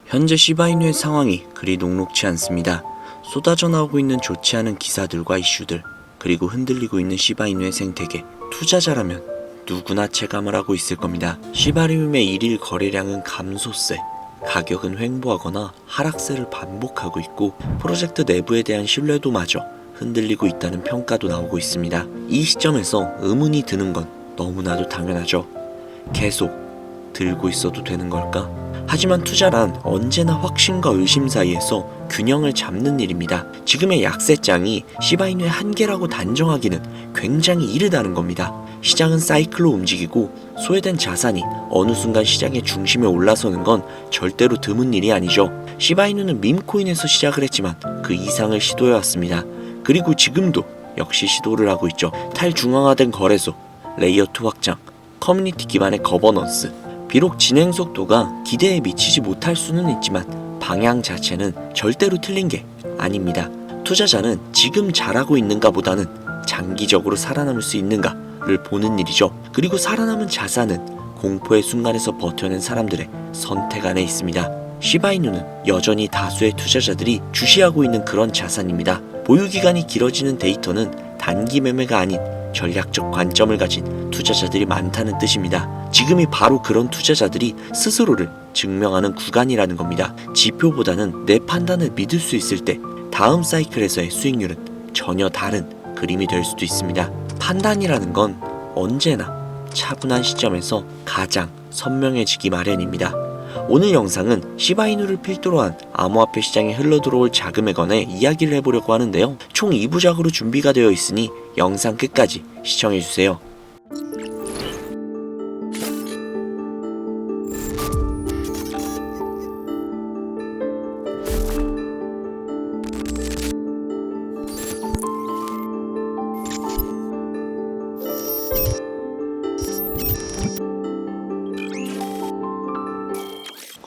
현재 시바이누의 상황이 그리 녹록치 않습니다. 쏟아져 나오고 있는 좋지 않은 기사들과 이슈들, 그리고 흔들리고 있는 시바이누의 생태계. 투자자라면 누구나 체감을 하고 있을 겁니다. 시바리움의 일일 거래량은 감소세, 가격은 횡보하거나 하락세를 반복하고 있고 프로젝트 내부에 대한 신뢰도마저 흔들리고 있다는 평가도 나오고 있습니다. 이 시점에서 의문이 드는 건 너무나도 당연하죠. 계속 들고 있어도 되는 걸까? 하지만 투자란 언제나 확신과 의심 사이에서 균형을 잡는 일입니다. 지금의 약세장이 시바이누의 한계라고 단정하기는 굉장히 이르다는 겁니다. 시장은 사이클로 움직이고 소외된 자산이 어느 순간 시장의 중심에 올라서는 건 절대로 드문 일이 아니죠. 시바이누는 밈코인에서 시작을 했지만 그 이상을 시도해왔습니다. 그리고 지금도 역시 시도를 하고 있죠. 탈중앙화된 거래소, 레이어2 확장, 커뮤니티 기반의 거버넌스. 비록 진행 속도가 기대에 미치지 못할 수는 있지만 방향 자체는 절대로 틀린 게 아닙니다. 투자자는 지금 잘하고 있는가 보다는 장기적으로 살아남을 수 있는가를 보는 일이죠. 그리고 살아남은 자산은 공포의 순간에서 버텨낸 사람들의 선택 안에 있습니다. 시바이누는 여전히 다수의 투자자들이 주시하고 있는 그런 자산입니다. 보유기간이 길어지는 데이터는 단기 매매가 아닌 전략적 관점을 가진 투자자들이 많다는 뜻입니다. 지금이 바로 그런 투자자들이 스스로를 증명하는 구간이라는 겁니다. 지표보다는 내 판단을 믿을 수 있을 때 다음 사이클에서의 수익률은 전혀 다른 그림이 될 수도 있습니다. 판단이라는 건 언제나 차분한 시점에서 가장 선명해지기 마련입니다. 오늘 영상은 시바이누를 필두로 한 암호화폐 시장에 흘러들어올 자금에 관해 이야기를 해보려고 하는데요. 총 2부작으로 준비가 되어 있으니 영상 끝까지 시청해주세요.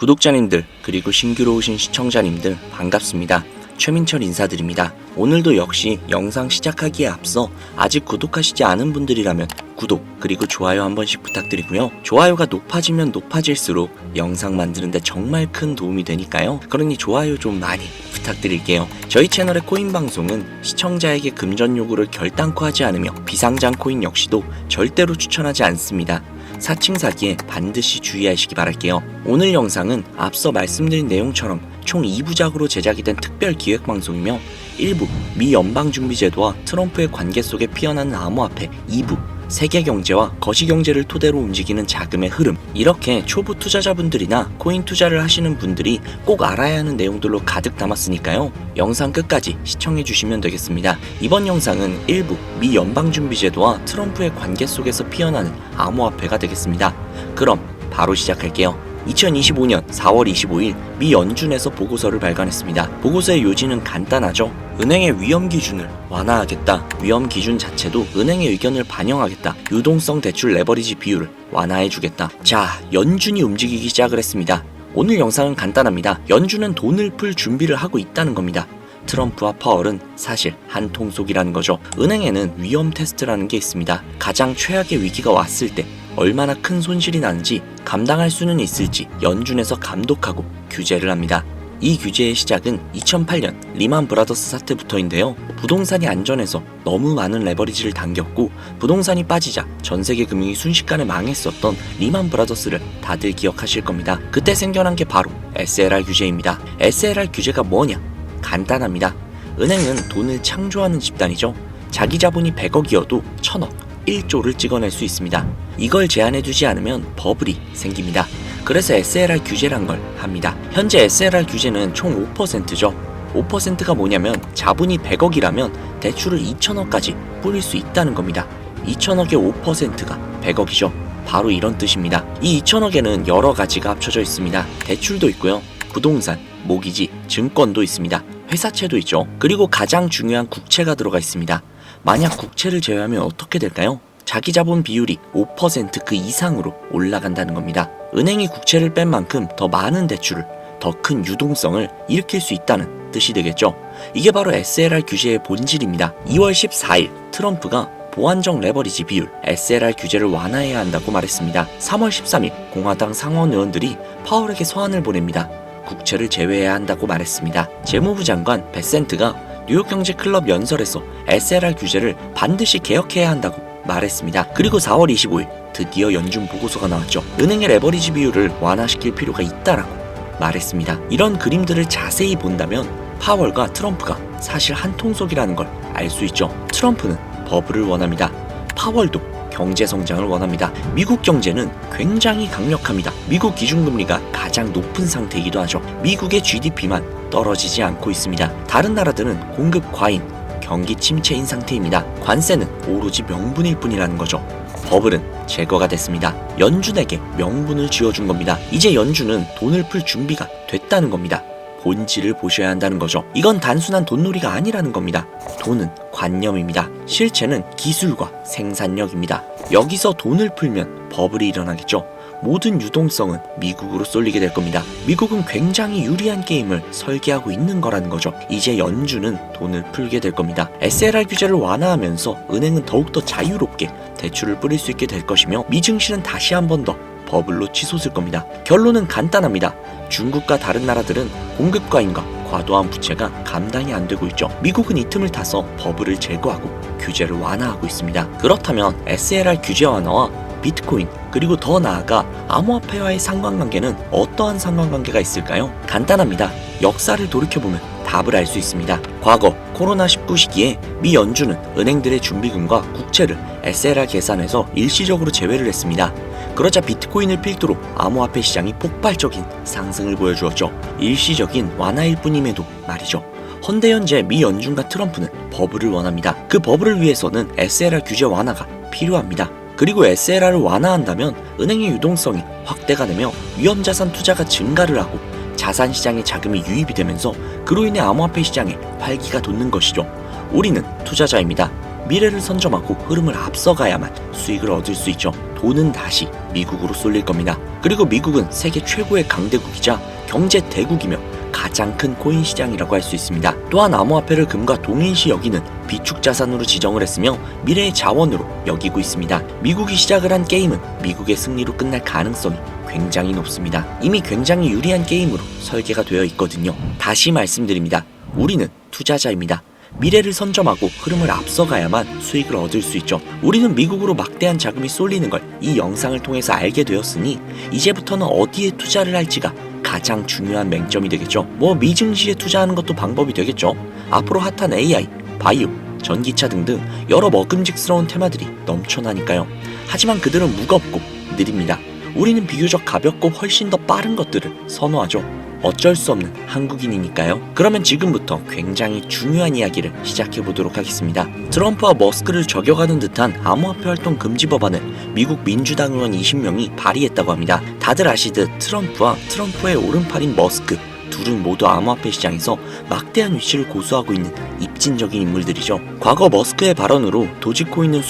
구독자님들 그리고 신규로 오신 시청자님들 반갑습니다. 최민철 인사드립니다. 오늘도 역시 영상 시작하기에 앞서 아직 구독하시지 않은 분들이라면 구독 그리고 좋아요 한 번씩 부탁드리고요. 좋아요가 높아지면 높아질수록 영상 만드는데 정말 큰 도움이 되니까요. 그러니 좋아요 좀 많이 부탁드릴게요. 저희 채널의 코인 방송은 시청자에게 금전 요구를 결단코 하지 않으며 비상장 코인 역시도 절대로 추천하지 않습니다. 사칭 사기에 반드시 주의하시기 바랄게요. 오늘 영상은 앞서 말씀드린 내용처럼 총 2부작으로 제작이 된 특별 기획 방송이며 1부 미 연방준비제도와 트럼프의 관계 속에 피어나는 암호화폐, 2부 세계 경제와 거시 경제를 토대로 움직이는 자금의 흐름. 이렇게 초보 투자자분들이나 코인 투자를 하시는 분들이 꼭 알아야 하는 내용들로 가득 담았으니까요. 영상 끝까지 시청해 주시면 되겠습니다. 이번 영상은 1부 미 연방준비제도와 트럼프의 관계 속에서 피어나는 암호화폐가 되겠습니다. 그럼 바로 시작할게요. 2025년 4월 25일 미 연준에서 보고서를 발간했습니다. 보고서의 요지는 간단하죠. 은행의 위험 기준을 완화하겠다. 위험 기준 자체도 은행의 의견을 반영하겠다. 유동성 대출 레버리지 비율을 완화해주겠다. 자, 연준이 움직이기 시작을 했습니다. 오늘 영상은 간단합니다. 연준은 돈을 풀 준비를 하고 있다는 겁니다. 트럼프와 파월은 사실 한 통속이라는 거죠. 은행에는 위험 테스트라는 게 있습니다. 가장 최악의 위기가 왔을 때 얼마나 큰 손실이 나는지 감당할 수는 있을지 연준에서 감독하고 규제를 합니다. 이 규제의 시작은 2008년 리만 브라더스 사태부터인데요. 부동산이 안전해서 너무 많은 레버리지를 당겼고 부동산이 빠지자 전세계 금융이 순식간에 망했었던 리만 브라더스를 다들 기억하실 겁니다. 그때 생겨난 게 바로 SLR 규제입니다. SLR 규제가 뭐냐? 간단합니다. 은행은 돈을 창조하는 집단이죠. 자기 자본이 100억이어도 1000억, 1조를 찍어낼 수 있습니다. 이걸 제한해두지 않으면 버블이 생깁니다. 그래서 SLR 규제란 걸 합니다. 현재 SLR 규제는 총 5%죠. 5%가 뭐냐면 자본이 100억이라면 대출을 2천억까지 뿌릴 수 있다는 겁니다. 2천억의 5%가 100억이죠. 바로 이런 뜻입니다. 이 2천억에는 여러 가지가 합쳐져 있습니다. 대출도 있고요. 부동산, 모기지, 증권도 있습니다. 회사채도 있죠. 그리고 가장 중요한 국채가 들어가 있습니다. 만약 국채를 제외하면 어떻게 될까요? 자기 자본 비율이 5% 그 이상으로 올라간다는 겁니다. 은행이 국채를 뺀 만큼 더 많은 대출을, 더 큰 유동성을 일으킬 수 있다는 뜻이 되겠죠. 이게 바로 SLR 규제의 본질입니다. 2월 14일 트럼프가 보완적 레버리지 비율 SLR 규제를 완화해야 한다고 말했습니다. 3월 13일 공화당 상원 의원들이 파월에게 서한을 보냅니다. 국채를 제외해야 한다고 말했습니다. 재무부 장관 베센트가 뉴욕경제클럽 연설에서 SLR 규제를 반드시 개혁해야 한다고 말했습니다. 그리고 4월 25일 드디어 연준 보고서가 나왔죠. 은행의 레버리지 비율을 완화시킬 필요가 있다라고 말했습니다. 이런 그림들을 자세히 본다면 파월과 트럼프가 사실 한 통속이라는 걸 알 수 있죠. 트럼프는 버블을 원합니다. 파월도 경제 성장을 원합니다. 미국 경제는 굉장히 강력합니다. 미국 기준금리가 가장 높은 상태이기도 하죠. 미국의 GDP만 떨어지지 않고 있습니다. 다른 나라들은 공급 과잉, 경기 침체인 상태입니다. 관세는 오로지 명분일 뿐이라는 거죠. 버블은 제거가 됐습니다. 연준에게 명분을 쥐어준 겁니다. 이제 연준은 돈을 풀 준비가 됐다는 겁니다. 본질을 보셔야 한다는 거죠. 이건 단순한 돈놀이가 아니라는 겁니다. 돈은 관념입니다. 실체는 기술과 생산력입니다. 여기서 돈을 풀면 버블이 일어나겠죠. 모든 유동성은 미국으로 쏠리게 될 겁니다. 미국은 굉장히 유리한 게임을 설계하고 있는 거라는 거죠. 이제 연준은 돈을 풀게 될 겁니다. SLR 규제를 완화하면서 은행은 더욱더 자유롭게 대출을 뿌릴 수 있게 될 것이며 미증시는 다시 한 번 더 버블로 치솟을 겁니다. 결론은 간단합니다. 중국과 다른 나라들은 공급 과잉과 과도한 부채가 감당이 안 되고 있죠. 미국은 이 틈을 타서 버블을 제거하고 규제를 완화하고 있습니다. 그렇다면 SLR 규제 완화와 비트코인 그리고 더 나아가 암호화폐와의 상관관계는 어떠한 상관관계가 있을까요? 간단합니다. 역사를 돌이켜보면 답을 알 수 있습니다. 과거 코로나19 시기에 미 연준은 은행들의 준비금과 국채를 SLR 계산에서 일시적으로 제외를 했습니다. 그러자 비트코인을 필두로 암호화폐 시장이 폭발적인 상승을 보여주었죠. 일시적인 완화일 뿐임에도 말이죠. 헌데 현재 미 연준과 트럼프는 버블을 원합니다. 그 버블을 위해서는 SLR 규제 완화가 필요합니다. 그리고 SLR을 완화한다면 은행의 유동성이 확대가 되며 위험자산 투자가 증가를 하고 자산시장에 자금이 유입이 되면서 그로 인해 암호화폐 시장에 활기가 돋는 것이죠. 우리는 투자자입니다. 미래를 선점하고 흐름을 앞서가야만 수익을 얻을 수 있죠. 돈은 다시 미국으로 쏠릴 겁니다. 그리고 미국은 세계 최고의 강대국이자 경제 대국이며 가장 큰 코인 시장이라고 할 수 있습니다. 또한 암호화폐를 금과 동일시 여기는 비축 자산으로 지정을 했으며 미래의 자원으로 여기고 있습니다. 미국이 시작을 한 게임은 미국의 승리로 끝날 가능성이 굉장히 높습니다. 이미 굉장히 유리한 게임으로 설계가 되어 있거든요. 다시 말씀드립니다. 우리는 투자자입니다. 미래를 선점하고 흐름을 앞서가야만 수익을 얻을 수 있죠. 우리는 미국으로 막대한 자금이 쏠리는 걸 이 영상을 통해서 알게 되었으니 이제부터는 어디에 투자를 할지가 가장 중요한 맹점이 되겠죠. 미증시에 투자하는 것도 방법이 되겠죠. 앞으로 핫한 AI, 바이오, 전기차 등등 여러 먹음직스러운 테마들이 넘쳐나니까요. 하지만 그들은 무겁고 느립니다. 우리는 비교적 가볍고 훨씬 더 빠른 것들을 선호하죠. 어쩔 수 없는 한국인이니까요. 그러면 지금부터 굉장히 중요한 이야기를 시작해보도록 하겠습니다. 트럼프와 머스크를 저격하는 듯한 암호화폐 활동 금지 법안을 미국 민주당 의원 20명이 발의했다고 합니다. 다들 아시듯 트럼프와 트럼프의 오른팔인 머스크 둘은 모두 암호화폐 시장에서 막대한 위치를 고수하고 있는 입진적인 인물들이죠. 과거 머스크의 발언으로 도지코인은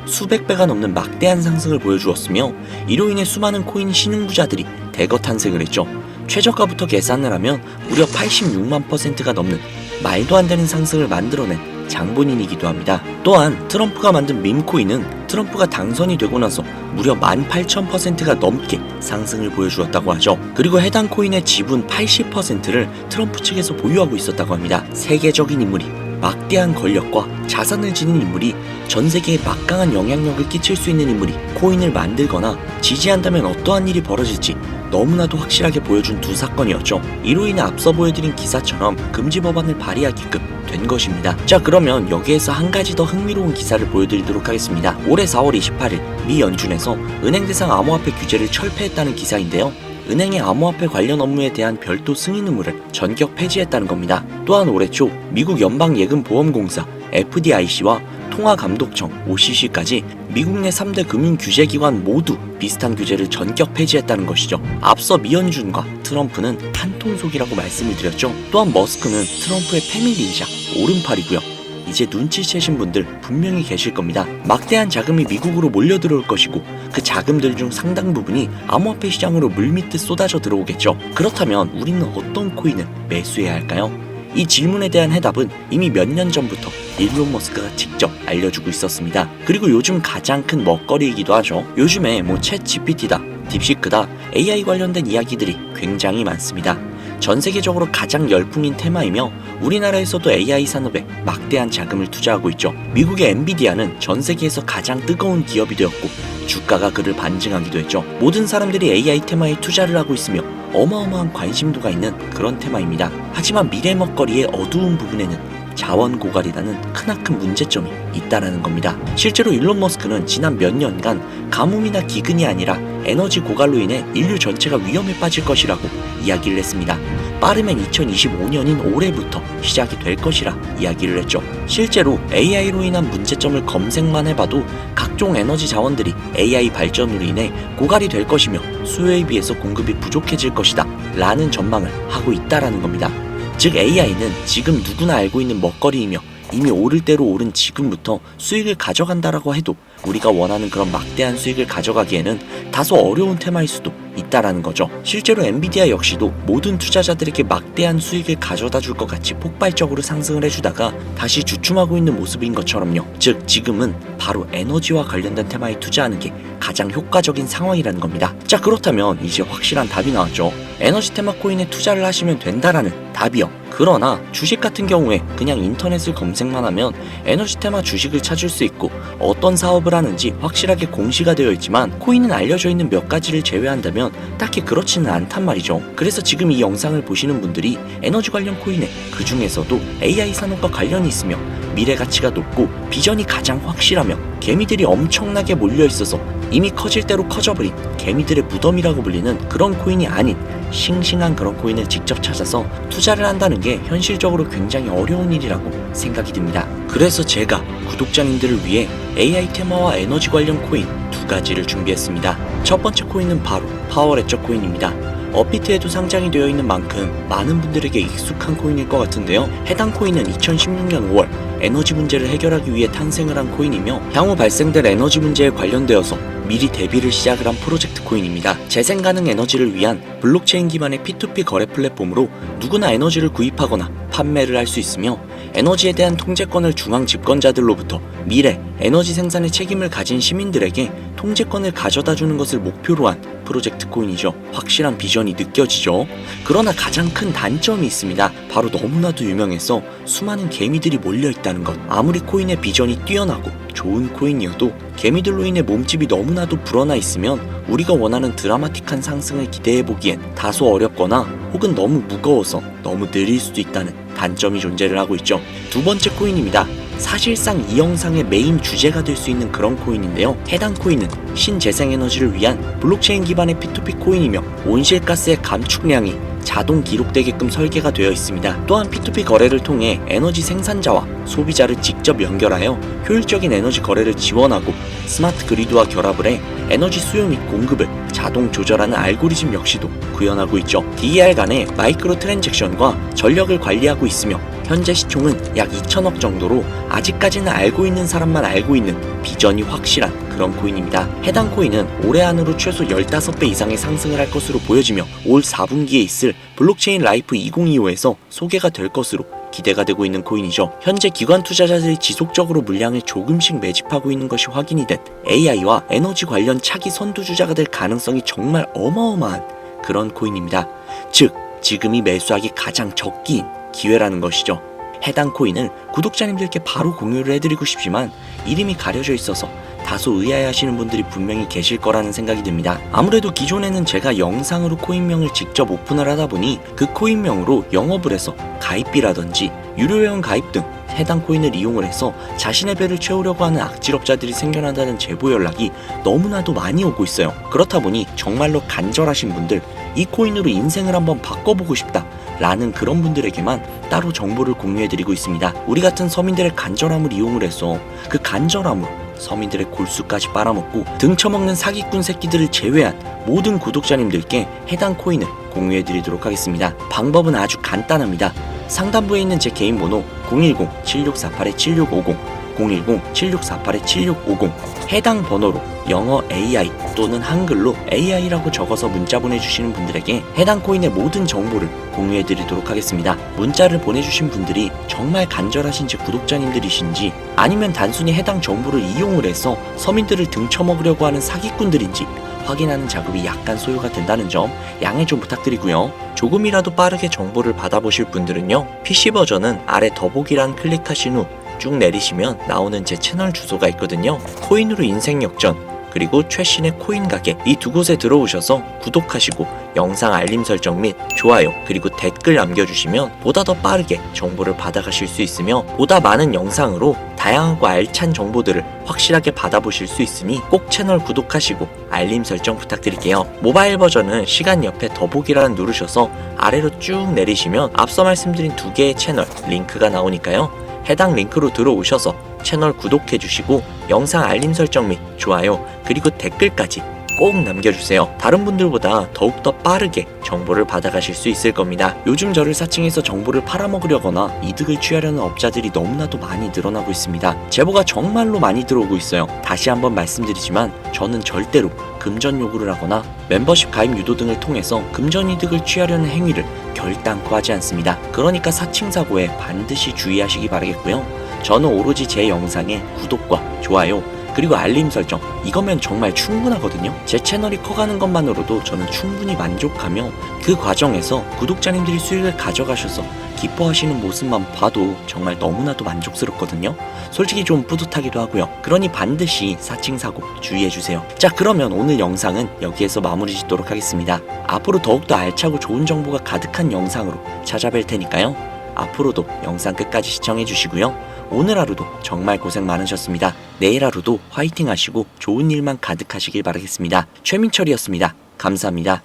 수백 배가 넘는 막대한 상승을 보여주었으며 이로 인해 수많은 코인 신흥부자들이 대거 탄생을 했죠. 최저가부터 계산을 하면 무려 86만 %가 넘는 말도 안 되는 상승을 만들어낸 장본인이기도 합니다. 또한 트럼프가 만든 밈코인은 트럼프가 당선이 되고 나서 무려 18,000%가 넘게 상승을 보여주었다고 하죠. 그리고 해당 코인의 지분 80%를 트럼프 측에서 보유하고 있었다고 합니다. 세계적인 인물이 막대한 권력과 자산을 지닌 인물이 전 세계에 막강한 영향력을 끼칠 수 있는 인물이 코인을 만들거나 지지한다면 어떠한 일이 벌어질지 너무나도 확실하게 보여준 두 사건이었죠. 이로 인해 앞서 보여드린 기사처럼 금지 법안을 발의하게끔 된 것입니다. 자, 그러면 여기에서 한 가지 더 흥미로운 기사를 보여드리도록 하겠습니다. 올해 4월 28일 미 연준에서 은행 대상 암호화폐 규제를 철폐했다는 기사인데요. 은행의 암호화폐 관련 업무에 대한 별도 승인 의무를 전격 폐지했다는 겁니다. 또한 올해 초 미국 연방예금보험공사 FDIC와 통화감독청 OCC까지 미국 내 3대 금융규제기관 모두 비슷한 규제를 전격 폐지했다는 것이죠. 앞서 미연준과 트럼프는 한통속이라고 말씀을 드렸죠. 또한 머스크는 트럼프의 패밀리이자 오른팔이고요. 이제 눈치채신 분들 분명히 계실 겁니다. 막대한 자금이 미국으로 몰려 들어올 것이고 그 자금들 중 상당 부분이 암호화폐 시장으로 물밀듯 쏟아져 들어오겠죠. 그렇다면 우리는 어떤 코인을 매수해야 할까요? 이 질문에 대한 해답은 이미 몇 년 전부터 일론 머스크가 직접 알려주고 있었습니다. 그리고 요즘 가장 큰 먹거리이기도 하죠. 요즘에 챗 GPT다, 딥시크다, AI 관련된 이야기들이 굉장히 많습니다. 전 세계적으로 가장 열풍인 테마이며 우리나라에서도 AI 산업에 막대한 자금을 투자하고 있죠. 미국의 엔비디아는 전 세계에서 가장 뜨거운 기업이 되었고 주가가 그를 반증하기도 했죠. 모든 사람들이 AI 테마에 투자를 하고 있으며 어마어마한 관심도가 있는 그런 테마입니다. 하지만 미래 먹거리의 어두운 부분에는 자원 고갈이라는 크나큰 문제점이 있다라는 겁니다. 실제로 일론 머스크는 지난 몇 년간 가뭄이나 기근이 아니라 에너지 고갈로 인해 인류 전체가 위험에 빠질 것이라고 이야기를 했습니다. 빠르면 2025년인 올해부터 시작이 될 것이라 이야기를 했죠. 실제로 AI로 인한 문제점을 검색만 해봐도 각종 에너지 자원들이 AI 발전으로 인해 고갈이 될 것이며 수요에 비해서 공급이 부족해질 것이다 라는 전망을 하고 있다라는 겁니다. 즉 AI는 지금 누구나 알고 있는 먹거리이며 이미 오를 대로 오른 지금부터 수익을 가져간다라고 해도 우리가 원하는 그런 막대한 수익을 가져가기에는 다소 어려운 테마일 수도 있다라는 거죠. 실제로 엔비디아 역시도 모든 투자자들에게 막대한 수익을 가져다 줄 것 같이 폭발적으로 상승을 해주다가 다시 주춤하고 있는 모습인 것처럼요. 즉 지금은 바로 에너지와 관련된 테마에 투자하는 게 가장 효과적인 상황이라는 겁니다. 자, 그렇다면 이제 확실한 답이 나왔죠. 에너지 테마 코인에 투자를 하시면 된다라는 답이요. 그러나 주식 같은 경우에 그냥 인터넷을 검색만 하면 에너지 테마 주식을 찾을 수 있고 어떤 사업을 하는지 확실하게 공시가 되어 있지만 코인은 알려져 있는 몇 가지를 제외한다면 딱히 그렇지는 않단 말이죠. 그래서 지금 이 영상을 보시는 분들이 에너지 관련 코인에 그 중에서도 AI 산업과 관련이 있으며 미래 가치가 높고 비전이 가장 확실하며 개미들이 엄청나게 몰려있어서 이미 커질 대로 커져버린 개미들의 무덤이라고 불리는 그런 코인이 아닌 싱싱한 그런 코인을 직접 찾아서 투자를 한다는 게 현실적으로 굉장히 어려운 일이라고 생각이 듭니다. 그래서 제가 구독자님들을 위해 AI 테마와 에너지 관련 코인 두 가지를 준비했습니다. 첫 번째 코인은 바로 파워레저 코인입니다. 업비트에도 상장이 되어 있는 만큼 많은 분들에게 익숙한 코인일 것 같은데요. 해당 코인은 2016년 5월 에너지 문제를 해결하기 위해 탄생을 한 코인이며 향후 발생될 에너지 문제에 관련되어서 미리 대비를 시작을 한 프로젝트 코인입니다. 재생 가능 에너지를 위한 블록체인 기반의 P2P 거래 플랫폼으로 누구나 에너지를 구입하거나 판매를 할 수 있으며 에너지에 대한 통제권을 중앙 집권자들로부터 미래 에너지 생산의 책임을 가진 시민들에게 통제권을 가져다 주는 것을 목표로 한 프로젝트 코인이죠. 확실한 비전이 느껴지죠. 그러나 가장 큰 단점이 있습니다. 바로 너무나도 유명해서 수많은 개미들이 몰려있다는 것. 아무리 코인의 비전이 뛰어나고 좋은 코인이어도 개미들로 인해 몸집이 너무나도 불어나 있으면 우리가 원하는 드라마틱한 상승을 기대해보기엔 다소 어렵거나 혹은 너무 무거워서 너무 느릴 수도 있다는 단점이 존재를 하고 있죠. 두 번째 코인입니다. 사실상 이 영상의 메인 주제가 될 수 있는 그런 코인인데요. 해당 코인은 신재생에너지를 위한 블록체인 기반의 P2P 코인이며 온실가스의 감축량이 자동 기록되게끔 설계가 되어 있습니다. 또한 P2P 거래를 통해 에너지 생산자와 소비자를 직접 연결하여 효율적인 에너지 거래를 지원하고 스마트 그리드와 결합을 해 에너지 수요 및 공급을 자동 조절하는 알고리즘 역시도 구현하고 있죠. DER 간의 마이크로 트랜잭션과 전력을 관리하고 있으며 현재 시총은 약 2천억 정도로 아직까지는 알고 있는 사람만 알고 있는 비전이 확실한 그런 코인입니다. 해당 코인은 올해 안으로 최소 15배 이상의 상승을 할 것으로 보여지며 올 4분기에 있을 블록체인 라이프 2025에서 소개가 될 것으로 기대가 되고 있는 코인이죠. 현재 기관 투자자들이 지속적으로 물량을 조금씩 매집하고 있는 것이 확인이 된 AI와 에너지 관련 차기 선두주자가 될 가능성이 정말 어마어마한 그런 코인입니다. 즉, 지금이 매수하기 가장 적기인 기회라는 것이죠. 해당 코인을 구독자님들께 바로 공유를 해드리고 싶지만 이름이 가려져 있어서 다소 의아해하시는 분들이 분명히 계실 거라는 생각이 듭니다. 아무래도 기존에는 제가 영상으로 코인명을 직접 오픈을 하다 보니 그 코인명으로 영업을 해서 가입비라든지 유료회원 가입 등 해당 코인을 이용을 해서 자신의 배를 채우려고 하는 악질업자들이 생겨난다는 제보 연락이 너무나도 많이 오고 있어요. 그렇다 보니 정말로 간절하신 분들, 이 코인으로 인생을 한번 바꿔보고 싶다 라는 그런 분들에게만 따로 정보를 공유해드리고 있습니다. 우리 같은 서민들의 간절함을 이용을 해서 그 간절함으로 서민들의 골수까지 빨아먹고 등쳐먹는 사기꾼 새끼들을 제외한 모든 구독자님들께 해당 코인을 공유해드리도록 하겠습니다. 방법은 아주 간단합니다. 상단부에 있는 제 개인 번호 010-7648-7650 010-7648-7650 해당 번호로 영어 AI 또는 한글로 AI라고 적어서 문자 보내주시는 분들에게 해당 코인의 모든 정보를 공유해드리도록 하겠습니다. 문자를 보내주신 분들이 정말 간절하신 제 구독자님들이신지 아니면 단순히 해당 정보를 이용을 해서 서민들을 등쳐먹으려고 하는 사기꾼들인지 확인하는 작업이 약간 소요가 된다는 점 양해 좀 부탁드리고요. 조금이라도 빠르게 정보를 받아보실 분들은요, PC 버전은 아래 더보기란 클릭하신 후 쭉 내리시면 나오는 제 채널 주소가 있거든요. 코인으로 인생 역전, 그리고 최신의 코인 가게, 이 두 곳에 들어오셔서 구독하시고 영상 알림 설정 및 좋아요 그리고 댓글 남겨주시면 보다 더 빠르게 정보를 받아가실 수 있으며 보다 많은 영상으로 다양하고 알찬 정보들을 확실하게 받아보실 수 있으니 꼭 채널 구독하시고 알림 설정 부탁드릴게요. 모바일 버전은 시간 옆에 더보기란 누르셔서 아래로 쭉 내리시면 앞서 말씀드린 두 개의 채널 링크가 나오니까요, 해당 링크로 들어오셔서 채널 구독해주시고 영상 알림 설정 및 좋아요 그리고 댓글까지 꼭 남겨주세요. 다른 분들보다 더욱더 빠르게 정보를 받아가실 수 있을 겁니다. 요즘 저를 사칭해서 정보를 팔아먹으려거나 이득을 취하려는 업자들이 너무나도 많이 늘어나고 있습니다. 제보가 정말로 많이 들어오고 있어요. 다시 한번 말씀드리지만 저는 절대로 금전 요구를 하거나 멤버십 가입 유도 등을 통해서 금전 이득을 취하려는 행위를 결단코 하지 않습니다. 그러니까 사칭 사고에 반드시 주의하시기 바라겠고요. 저는 오로지 제 영상에 구독과 좋아요 그리고 알림 설정, 이거면 정말 충분하거든요. 제 채널이 커가는 것만으로도 저는 충분히 만족하며 그 과정에서 구독자님들이 수익을 가져가셔서 기뻐하시는 모습만 봐도 정말 너무나도 만족스럽거든요. 솔직히 좀 뿌듯하기도 하고요. 그러니 반드시 사칭 사고 주의해주세요. 자, 그러면 오늘 영상은 여기에서 마무리 짓도록 하겠습니다. 앞으로 더욱더 알차고 좋은 정보가 가득한 영상으로 찾아뵐 테니까요, 앞으로도 영상 끝까지 시청해주시고요. 오늘 하루도 정말 고생 많으셨습니다. 내일 하루도 화이팅 하시고 좋은 일만 가득하시길 바라겠습니다. 최민철이었습니다. 감사합니다.